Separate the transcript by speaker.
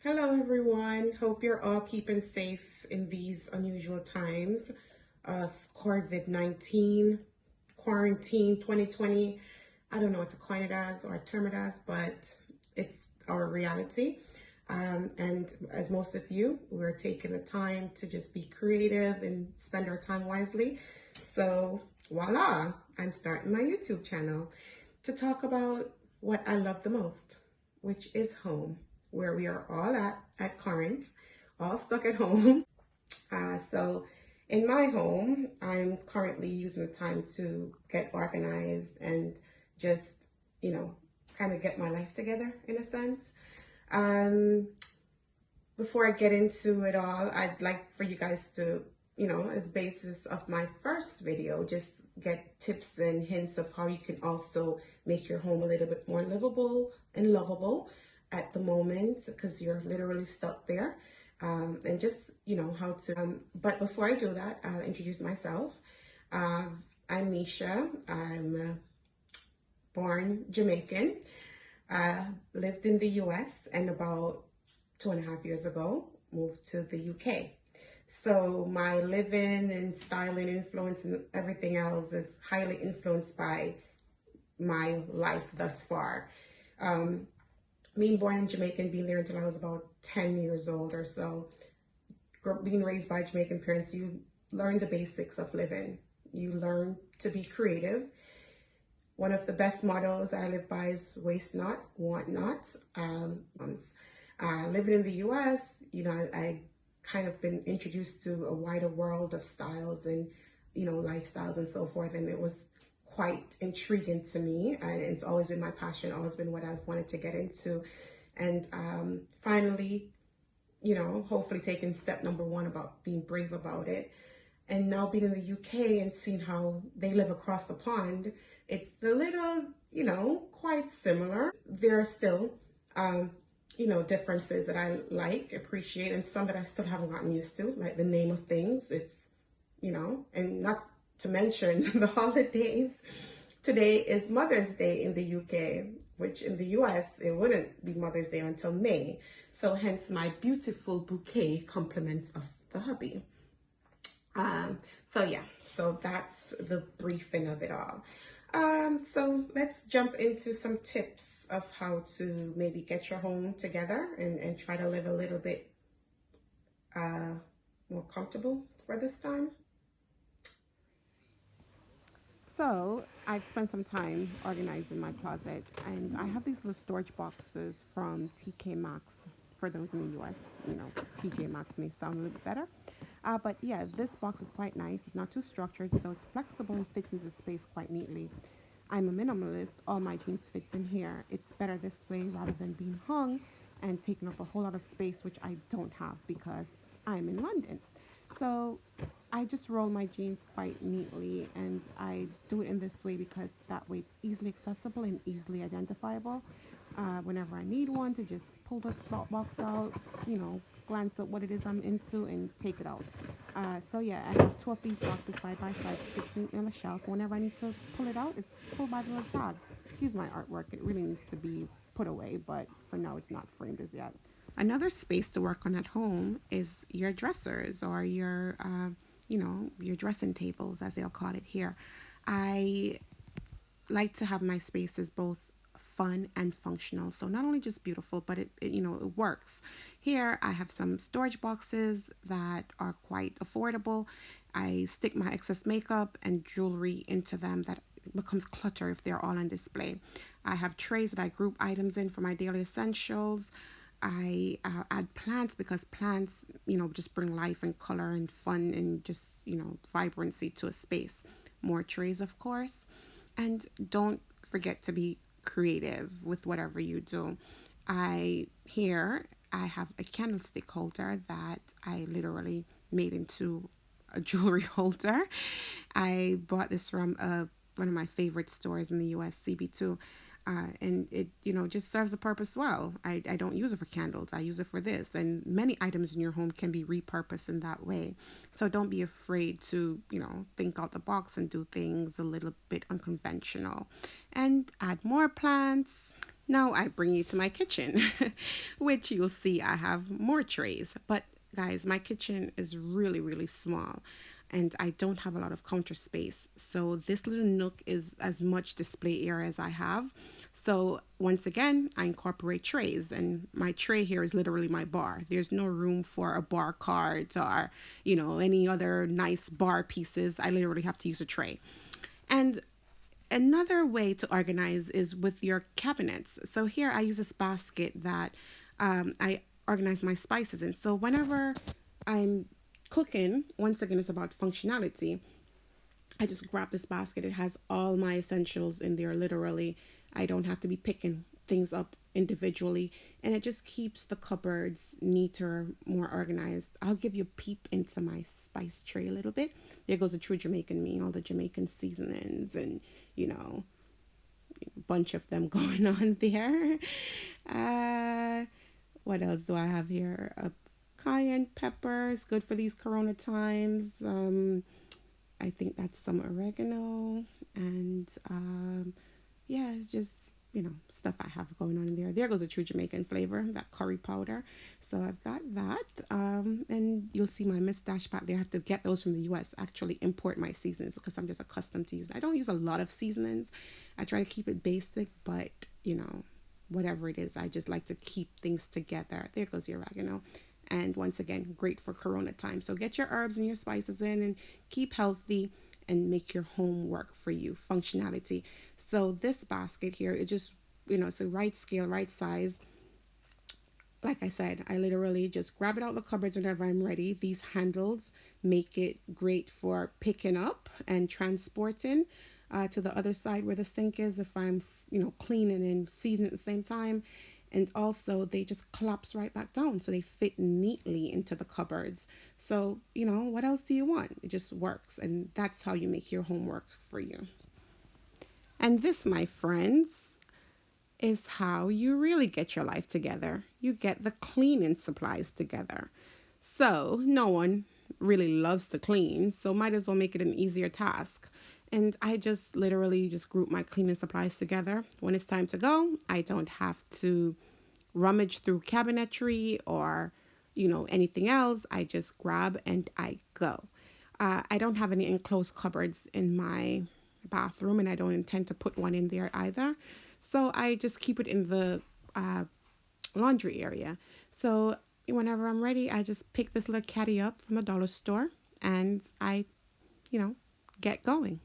Speaker 1: Hello everyone, hope you're all keeping safe in these unusual times of COVID-19, quarantine 2020. I don't know what to coin it as or term it as, but it's our reality. And as most of you, we're taking the time to just be creative and spend our time wisely. So voila, I'm starting my YouTube channel to talk about what I love the most, which is home, where we are all at current, all stuck at home. So in my home, I'm currently using the time to get organized and just, kind of get my life together in a sense. Um, Before I get into it all, I'd like for you guys to, as basis of my first video, just get tips and hints of how you can also make your home a little bit more livable and lovable at the moment, because you're literally stuck there. And just, how to, but before I do that, I'll introduce myself. I'm Misha. I'm born Jamaican. Lived in the US, and about 2.5 years ago, moved to the UK. So my living and styling influence and everything else is highly influenced by my life thus far. Being born in Jamaica and being there until I was about 10 years old or so, being raised by Jamaican parents, you learn the basics of living. You learn to be creative. One of the best mottos I live by is waste not, want not. Living in the US, I kind of been introduced to a wider world of styles and, lifestyles and so forth. And it was quite intriguing to me. And it's always been my passion, always been what I've wanted to get into. And finally, hopefully taking step number one about being brave about it. And now being in the UK and seeing how they live across the pond, it's a little, quite similar. There are still, differences that I appreciate, and some that I still haven't gotten used to, like the name of things. It's, and not to mention the holidays. Today is Mother's Day in the UK, which in the US, it wouldn't be Mother's Day until May. So hence my beautiful bouquet compliments of the hubby. So that's the briefing of it all. So let's jump into some tips of how to maybe get your home together and try to live a little bit more comfortable for this time. So I've spent some time organizing my closet, and I have these little storage boxes from TK Maxx. For those in the US, TJ Maxx may sound a little bit better. But yeah, this box is quite nice. It's not too structured, so it's flexible and fits into space quite neatly. I'm a minimalist. All my jeans fits in here. It's better this way rather than being hung and taking up a whole lot of space, which I don't have because I'm in London. So I just roll my jeans quite neatly, and I do it in this way because that way it's easily accessible and easily identifiable. Whenever I need one, to just pull the slot box out, glance at what it is I'm into and take it out. So yeah, I have two of these boxes side by side sitting on the shelf. Whenever I need to pull it out, it's pulled by the little tag. Excuse my artwork, it really needs to be put away, but for now it's not framed as yet. Another space to work on at home is your dressers, or your dressing tables, as they'll call it here. I like to have my spaces both fun and functional. So not only just beautiful, but it works. Here I have some storage boxes that are quite affordable. I stick my excess makeup and jewelry into them that becomes clutter if they're all on display. I have trays that I group items in for my daily essentials. I add plants because plants, just bring life and color and fun and just, vibrancy to a space. More trays, of course. And don't forget to be creative with whatever you do. I have a candlestick holder that I literally made into a jewelry holder. I bought this from one of my favorite stores in the US, CB2. And it, just serves a purpose well. I don't use it for candles. I use it for this. And many items in your home can be repurposed in that way. So don't be afraid to, think out the box and do things a little bit unconventional. And add more plants. Now I bring you to my kitchen, which you'll see I have more trays. But guys, my kitchen is really, really small and I don't have a lot of counter space. So this little nook is as much display area as I have. So once again, I incorporate trays and my tray here is literally my bar. There's no room for a bar cart or, any other nice bar pieces. I literally have to use a tray. And another way to organize is with your cabinets. So here I use this basket that I organize my spices in. So whenever I'm cooking, once again, it's about functionality. I just grab this basket. It has all my essentials in there, literally. I don't have to be picking things up individually. And it just keeps the cupboards neater, more organized. I'll give you a peep into my spice tray a little bit. There goes a true Jamaican me, all the Jamaican seasonings and, you know, a bunch of them going on there. Uh, what else do I have here? A cayenne pepper is good for these corona times. I think that's some oregano and yeah, it's just stuff I have going on in there. There goes a true Jamaican flavor, that curry powder. So I've got that, and you'll see my mustache back there. I have to get those from the U.S. Actually, import my seasonings because I'm just accustomed to using. I don't use a lot of seasonings. I try to keep it basic, but whatever it is, I just like to keep things together. There goes the oregano. And once again, great for Corona time. So get your herbs and your spices in and keep healthy and make your home work for you. Functionality. So this basket here, it just, it's the right scale, right size. Like I said, I literally just grab it out of the cupboards whenever I'm ready. These handles make it great for picking up and transporting to the other side where the sink is if I'm, cleaning and seasoning at the same time. And also they just collapse right back down. So they fit neatly into the cupboards. So, what else do you want? It just works. And that's how you make your home work for you. And this, my friends, is how you really get your life together. You get the cleaning supplies together. So, no one really loves to clean, so might as well make it an easier task. And I just literally just group my cleaning supplies together. When it's time to go, I don't have to rummage through cabinetry or, anything else. I just grab and I go. I don't have any enclosed cupboards in my bathroom, and I don't intend to put one in there either. So I just keep it in the laundry area. So whenever I'm ready, I just pick this little caddy up from the dollar store and I, get going.